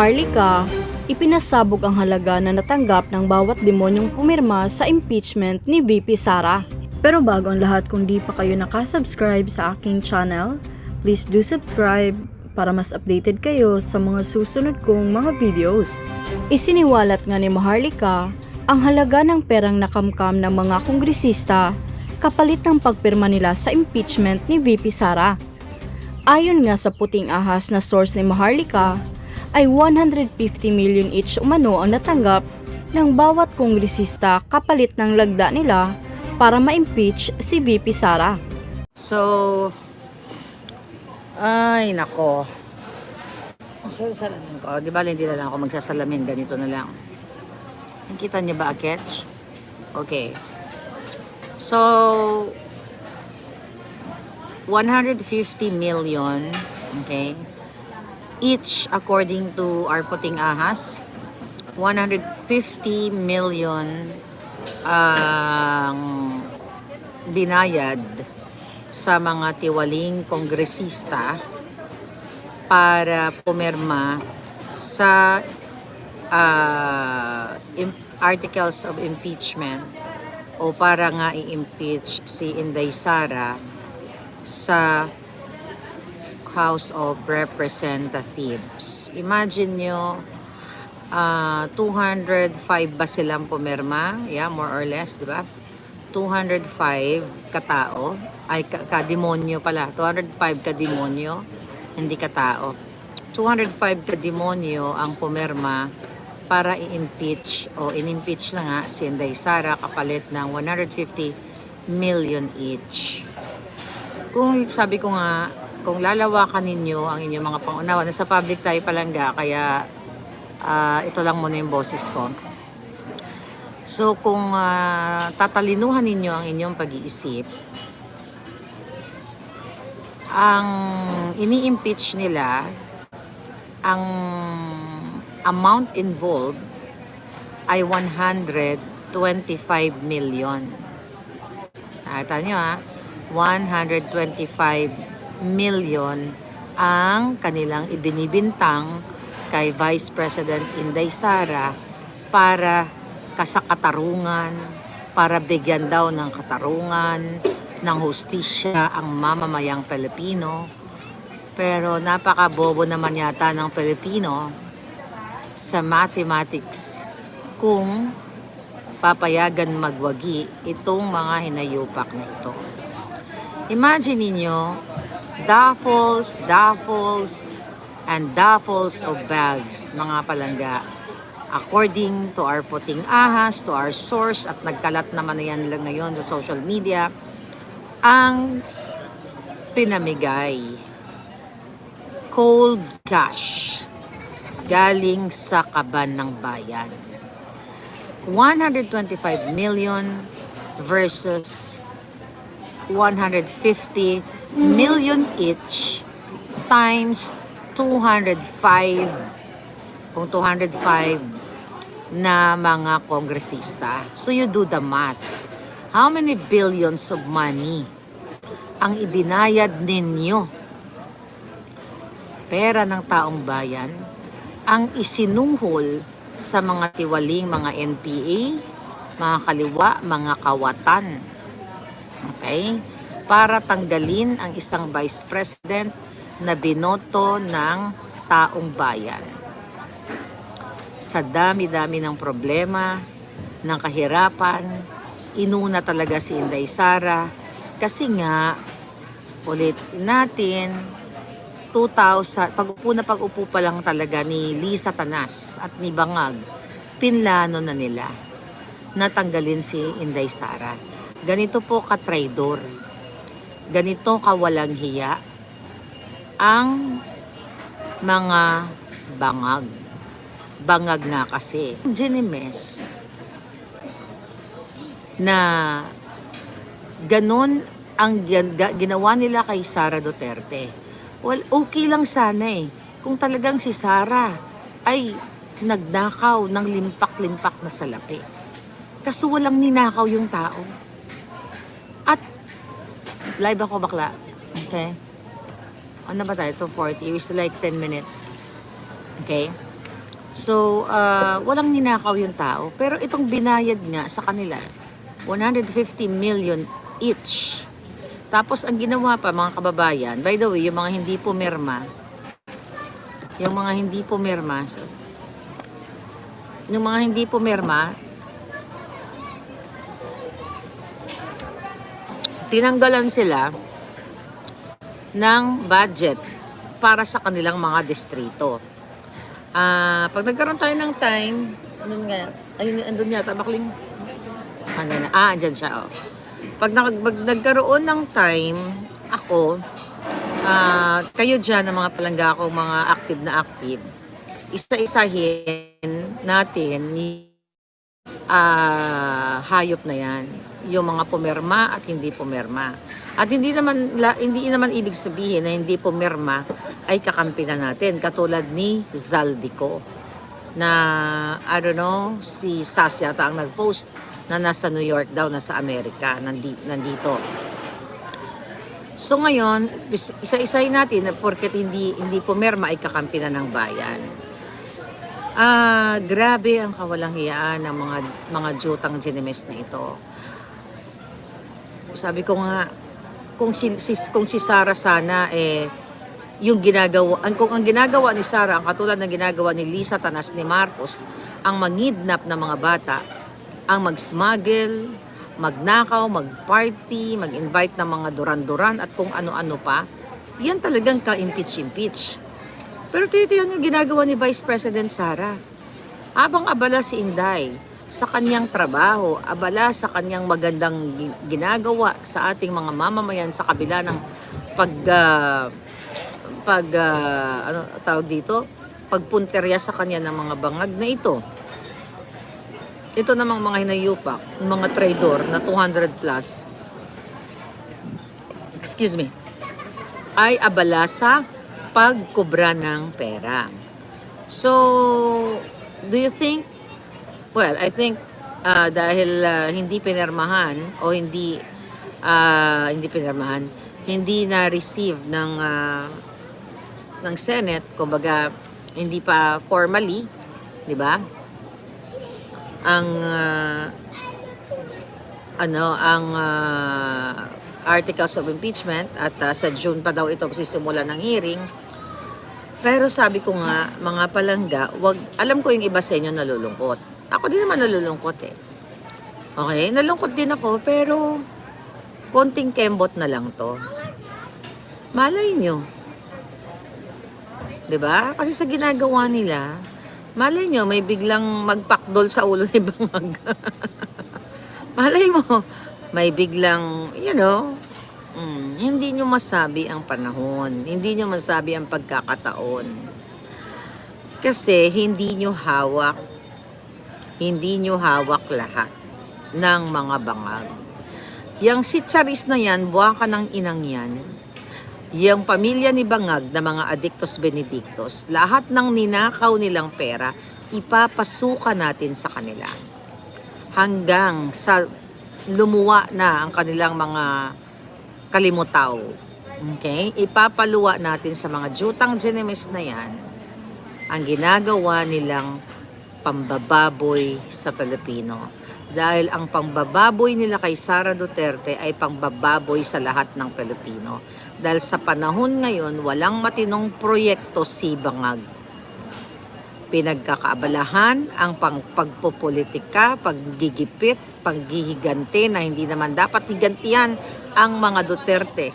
Maharlika, ipinasabog ang halaga na natanggap ng bawat demonyong pumirma sa impeachment ni VP Sara. Pero bago ang lahat, kung di pa kayo nakasubscribe sa aking channel, please do subscribe para mas updated kayo sa mga susunod kong mga videos. Isiniwalat nga ni Maharlika ang halaga ng perang nakamkam ng mga kongresista kapalit ng pagpirma nila sa impeachment ni VP Sara. Ayon nga sa puting ahas na source ni Maharlika, ay 150 million each umano ang natanggap ng bawat kongresista kapalit ng lagda nila para ma-impeach si VP Sara. So, ay nako. Salamin ko. Di ba hindi na lang ako magsasalamin. Ganito na lang. Nakita niyo ba, Aketch? Okay. So, 150 million, okay? Each, according to our puting ahas, 150 million ang binayad sa mga tiwaling kongresista para pumirma sa articles of impeachment o para nga i-impeach si Inday Sara sa House of Representatives. Imagine nyo, 205 ba silang pumirma? Yeah, more or less, di ba? 205 katao, ay kademonyo pala. 205 kademonyo, hindi katao. 205 kademonyo ang pumirma para i-impeach o in-impeach na nga si Inday Sara kapalit ng 150 million each. Kung sabi ko nga, kung lalawakan ninyo ang inyong mga pangunawa, nasa public tayo palangga, kaya ito lang muna yung boses ko. So kung tatalinuhan ninyo ang inyong pag-iisip, ang ini-impeach nila, ang amount involved ay 125 million. Nakita nyo 125 million ang kanilang ibinibintang kay Vice President Inday Sara para kasakatarungan, para bigyan daw ng katarungan, ng hustisya ang mamamayang Pilipino. Pero napakabobo naman yata ng Pilipino sa mathematics kung papayagan magwagi itong mga hinayupak na ito. Imagine ninyo, duffels of bags, mga palangga. According to our puting ahas, to our source, at nagkalat naman na yan lang ngayon sa social media, ang pinamigay, cold cash, galing sa kaban ng bayan. 125 million versus 150 million each times 205, kung 205 na mga kongresista. So you do the math. How many billions of money ang ibinayad ninyo? Pera ng taong bayan ang isinuhol sa mga tiwaling mga NPA, mga kaliwa, mga kawatan. Okay? Para tanggalin ang isang vice president na binoto ng taong bayan. Sa dami-dami ng problema, ng kahirapan, inuna talaga si Inday Sara kasi nga, ulit natin, 2000, pag-upo pa lang talaga ni Lisa Tanas at ni Bangag, pinlano na nila natanggalin si Inday Sara. Ganito po ka-traidor. Ganito kawalang hiya ang mga bangag. Bangag nga kasi. Ginimes na ganun ang ginawa nila kay Sara Duterte. Well, okay lang sana kung talagang si Sara ay nagnakaw ng limpak-limpak na salapi. Kaso walang ninakaw yung tao. At live ako bakla. Okay? Ano ba tayo? 2:40. We still like 10 minutes. Okay? So, walang ninakaw yung tao. Pero itong binayad nga sa kanila, 150 million each. Tapos ang ginawa pa mga kababayan, by the way, yung mga hindi pumirma, so, yung mga hindi pumirma, tinanggalan sila ng budget para sa kanilang mga distrito. Pag nagkaroon tayo ng time, andun yata, bakling, andyan siya, oh. Pag nagkaroon ng time, ako, kayo dyan, ng mga palangga ko, mga active na active, isa-isahin natin, hayop na yan, yung mga pumirma at hindi pumirma. At hindi naman ibig sabihin na hindi pumirma ay kakampi na natin. Katulad ni Zaldico na, I don't know, si Sasha yata ang nag-post na nasa New York daw, nasa Amerika, nandito. So ngayon, isa-isahin natin na porket hindi pumirma ay kakampi na ng bayan. Grabe ang kawalang hiyaan ng mga jutang Ginemes na ito. Sabi ko nga, kung si Sara sana yung kung ang ginagawa ni Sara ang katulad ng ginagawa ni Lisa Tanas ni Marcos, ang mangidnap ng mga bata, ang mag-smuggle, magnakaw, mag-party, mag-invite ng mga duran-duran at kung ano-ano pa, yan talagang ka-impeach. Pero titiyan yung ginagawa ni Vice President Sara. Habang abala si Inday sa kanyang trabaho, abala sa kanyang magandang ginagawa sa ating mga mamamayan sa kabila ng pagpunterya sa kanya ng mga bangag na ito. Ito namang mga hinayupak, mga traidor na 200 plus, ay abala sa pagkobra ng pera. So, do you think, well, I think dahil hindi pinirmahan o hindi na-receive ng Senate, kumbaga hindi pa formally, di ba? Ang articles of impeachment at sa June pa daw ito sisimula ng hearing. Pero sabi ko nga, mga palangga, alam ko yung iba sa inyo nalulungkot. Ako din naman nalulungkot eh. Okay, nalungkot din ako, pero konting kembot na lang to. Malay nyo. 'Di ba? Kasi sa ginagawa nila, malay nyo, may biglang magpakdol sa ulo ni Bangag. Malay mo, may biglang, hindi nyo masabi ang panahon. Hindi nyo masabi ang pagkakataon. Kasi hindi nyo hawak lahat ng mga bangag. Yang si Charis na yan, buha ka ng inang yan, yung pamilya ni Bangag na mga adictos benedictos, lahat ng ninakaw nilang pera, ipapasukan natin sa kanila. Hanggang sa lumuwa na ang kanilang mga kalimutaw. Okay? Ipapaluwa natin sa mga jutang Ginemes na yan ang ginagawa nilang pambababoy sa Pilipino. Dahil ang pambababoy nila kay Sara Duterte ay pambababoy sa lahat ng Pilipino. Dahil sa panahon ngayon, walang matinong proyekto si Bangag. Pinagkakaabalahan ang pagpopolitika, paggigipit, paghihiganti na hindi naman dapat higantihan ang mga Duterte.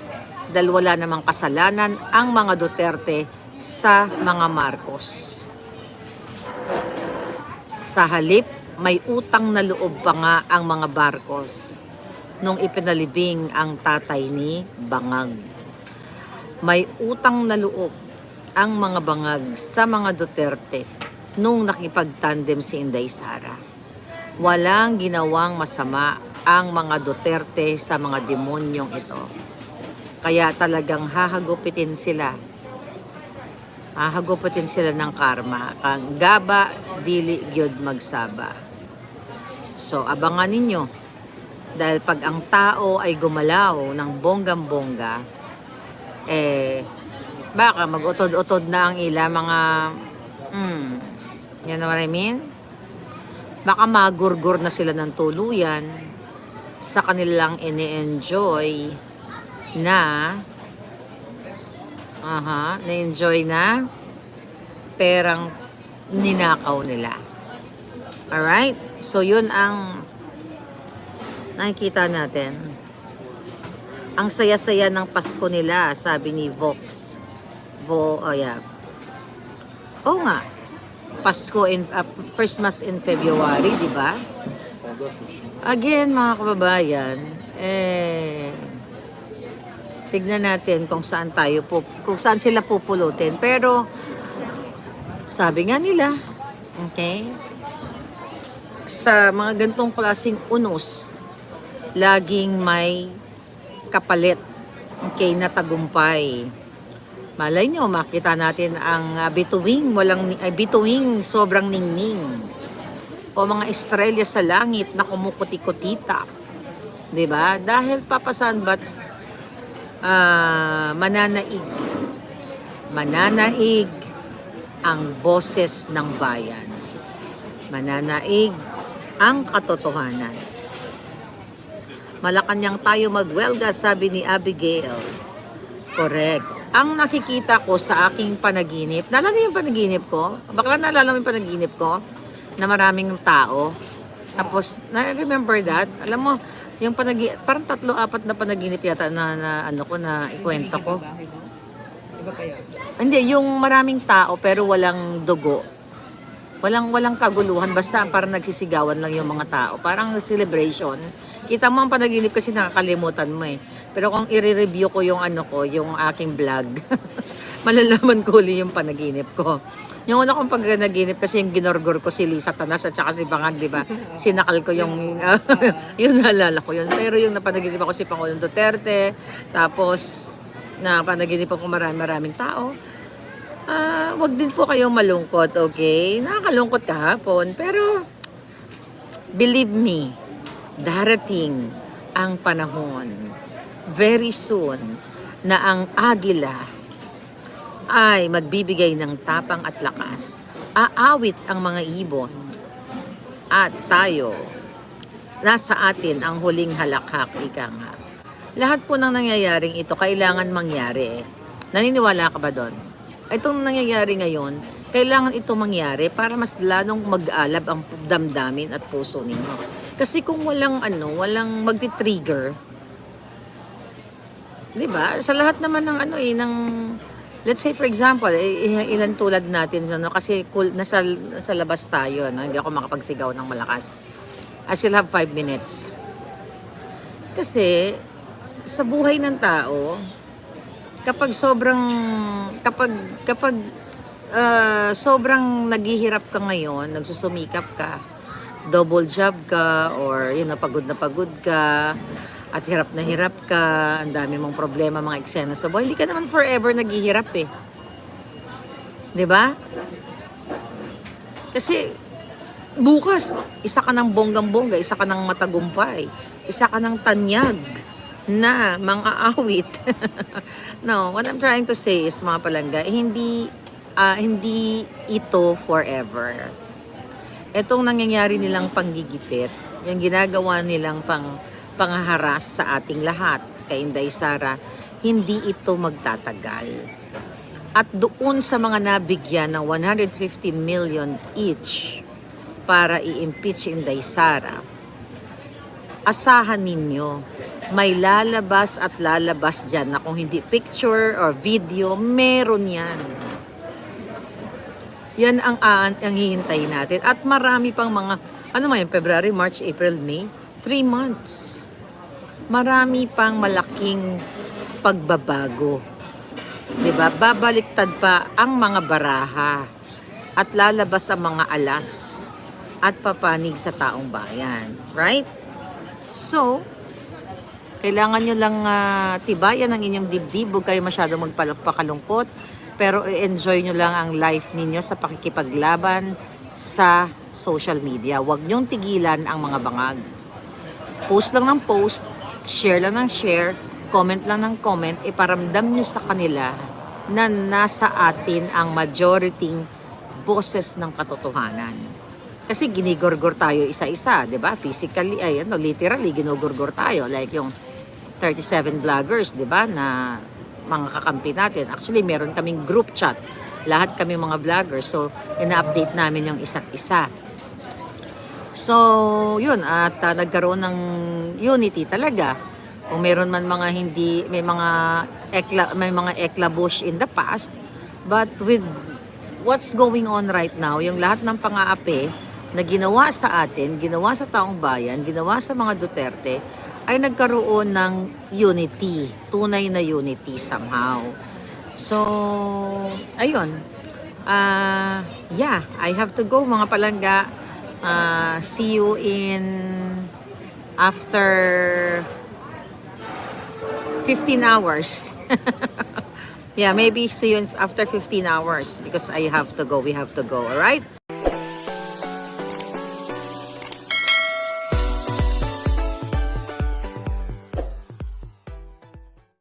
Dahil wala namang kasalanan ang mga Duterte sa mga Marcos. Sa halip, may utang na loob pa nga ang mga Marcos nung ipinalibing ang tatay ni Bangag. May utang na loob ang mga Bangag sa mga Duterte nung nakipagtandem si Inday Sara. Walang ginawang masama ang mga Duterte sa mga demonyong ito. Kaya talagang hahagupitin sila. Hahagupitin sila ng karma. Kang gaba, dili gyud magsaba. So, abangan ninyo. Dahil pag ang tao ay gumalaw ng bonggang-bongga, baka mag-utod-utod na ang ila mga You know what I mean? Baka magurgur na sila ng tuluyan sa kanilang ini-enjoy na na-enjoy na perang ninakaw nila. Alright? So, yun ang nakikita natin. Ang saya-saya ng Pasko nila, sabi ni Vox. Oo nga. Pasko Christmas in February, di ba? Again, mga kababayan, tignan natin kung saan kung saan sila pupulutin. Pero, sabi nga nila, okay, sa mga gantong klaseng unos, laging may kapalit, okay, na tagumpay. Malay nyo, makita natin ang bituing sobrang ningning. O mga estrella sa langit na kumukuti-kutita. Diba? Dahil papasan ba't mananaig. Mananaig ang boses ng bayan. Mananaig ang katotohanan. Malacanang tayo magwelga, sabi ni Abigail. Correct. Ang nakikita ko sa aking panaginip, naalala yung panaginip ko? Bakla naalala mo yung panaginip ko? Na maraming tao. Tapos, na-remember that? Alam mo, yung parang 3-4 na panaginip yata na ikwento ko. Iba pa yun? Hindi, yung maraming tao pero walang dugo. Walang kaguluhan, basta parang nagsisigawan lang yung mga tao. Parang celebration. Kita mo ang panaginip kasi nakakalimutan mo eh. Pero kung i-review ko yung yung aking vlog, malalaman ko uli yung panaginip ko. Yung una kong panaginip kasi yung ginorgor ko si Lisa Tanas at saka si Bangag, di ba? Sinakal ko yung, yun naalala ko yun. Pero yung napanaginip ako si Pangulong Duterte, tapos napanaginip ako maraming tao. Wag din po kayong malungkot, okay? Nakakalungkot kahapon, pero believe me, darating ang panahon very soon na ang agila ay magbibigay ng tapang at lakas. Aawit ang mga ibon at tayo, nasa atin ang huling halakhak, ika nga. Lahat po ng nangyayaring ito kailangan mangyari. Naniniwala ka ba doon? Itong nangyayari ngayon, kailangan ito mangyari para mas lalong mag-alab ang damdamin at puso ninyo. Kasi kung walang magti-trigger, di ba? Sa lahat naman ng ng let's say for example, ilan tulad natin kasi nasa labas tayo, hindi ako makapagsigaw ng malakas. I still have 5 minutes. Kasi sa buhay ng tao, kapag sobrang naghihirap ka ngayon, nagsusumikap ka, double job ka, or pagod na pagod ka, at hirap na hirap ka, ang dami mong problema, mga eksena sa buhay, hindi ka naman forever naghihirap eh. 'Di ba? Kasi bukas, isa ka ng bonggang-bongga, isa ka ng matagumpay, isa ka ng tanyag na mga awit. No, what I'm trying to say is, mga palangga, hindi ito forever. Itong nangyayari nilang panggigipit, yung ginagawa nilang panghaharas sa ating lahat, kay Inday Sara, hindi ito magtatagal. At doon sa mga nabigyan ng 150 million each para i-impeach Inday Sara, asahan ninyo, may lalabas at lalabas dyan na kung hindi picture or video, meron yan. Yan ang hihintayin natin. At marami pang mga, February, March, April, May, 3 months. Marami pang malaking pagbabago. Diba? Babaliktad pa ang mga baraha at lalabas ang mga alas at papanig sa taong bayan. Right? So, kailangan nyo lang tibayan ang inyong dibdib. Huwag kayo masyado magpakalungkot. Pero enjoy nyo lang ang life ninyo sa pakikipaglaban sa social media. Huwag nyong tigilan ang mga bangag. Post lang ng post, share lang ng share, comment lang ng comment, iparamdam nyo sa kanila na nasa atin ang majority boses ng katotohanan. Kasi ginigorgor tayo isa-isa, di ba? Physically, literally, ginugurgor tayo. Like yung 37 vloggers, di ba, na mga kakampi natin. Actually, meron kaming group chat. Lahat kami mga vloggers. So, ina-update namin yung isa't isa. So, yun. At nagkaroon ng unity talaga. Kung meron man mga hindi, may mga eklabush in the past. But with what's going on right now, yung lahat ng pang-aapi na ginawa sa atin, ginawa sa taong bayan, ginawa sa mga Duterte, ay nagkaroon ng unity, tunay na unity somehow. So, ayun. Yeah, I have to go mga palangga. See you in after 15 hours. Yeah, maybe see you after 15 hours because I have to go. We have to go, all right?